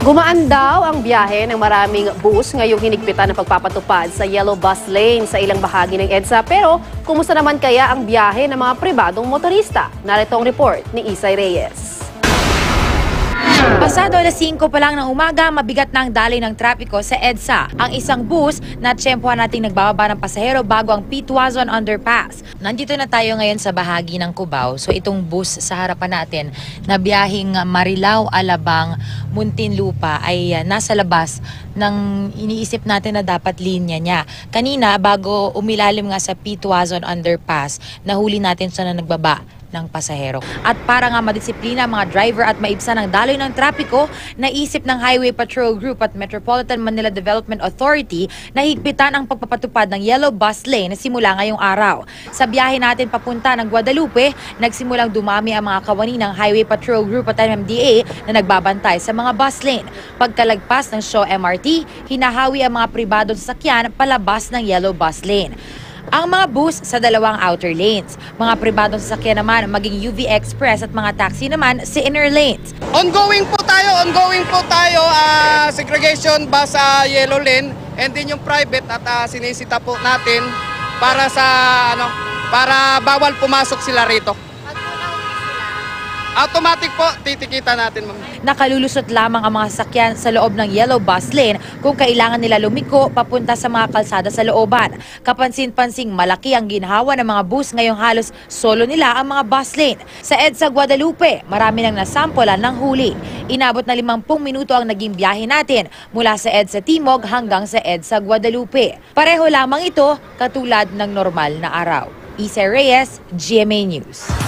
Gumaan daw ang biyahe ng maraming bus ngayong hinigpitan ng pagpapatupad sa Yellow Bus Lane sa ilang bahagi ng EDSA. Pero kumusta naman kaya ang biyahe ng mga pribadong motorista? Narito ang report ni Isay Reyes. Pasado alas 5 pa lang ng umaga, mabigat na ang daloy ng trapiko sa EDSA. Ang isang bus na tsempuhan nating nagbababa ng pasahero bago ang Pituazon Underpass. Nandito na tayo ngayon sa bahagi ng Cubao. So itong bus sa harapan natin na biyaheng Marilao, Alabang, Muntinlupa ay nasa labas ng iniisip natin na dapat linya niya. Kanina, bago umilalim nga sa Pituazon Underpass, nahuli natin siya na nagbaba ng pasahero. At para nga madisiplina ang mga driver at maibsan ang daloy ng trapiko, naisip ng Highway Patrol Group at Metropolitan Manila Development Authority na higpitan ang pagpapatupad ng Yellow Bus Lane na simula ngayong araw. Sa biyahe natin papunta ng Guadalupe, nagsimulang dumami ang mga kawani ng Highway Patrol Group at MMDA na nagbabantay sa mga bus lane. Pagkalagpas ng Shaw MRT, hinahawi ang mga pribadong sasakyan palabas ng Yellow Bus Lane. Ang mga bus sa dalawang outer lanes. Mga pribadong sasakyan naman maging UV Express at mga taxi naman sa inner lanes. Ongoing po tayo, segregation bus sa yellow lane and din yung private at sinisita po natin para para bawal pumasok sila rito. Automatic po, titikita natin, ma'am. Nakalulusot lamang ang mga sasakyan sa loob ng Yellow Bus Lane kung kailangan nila lumiko papunta sa mga kalsada sa looban. Kapansin-pansing malaki ang ginhawa ng mga bus ngayong halos solo nila ang mga bus lane. Sa EDSA Guadalupe, marami nang nasampolan ng huli. Inabot na 50 minuto ang naging biyahe natin mula sa EDSA Timog hanggang sa EDSA Guadalupe. Pareho lamang ito katulad ng normal na araw. Isay Reyes, GMA News.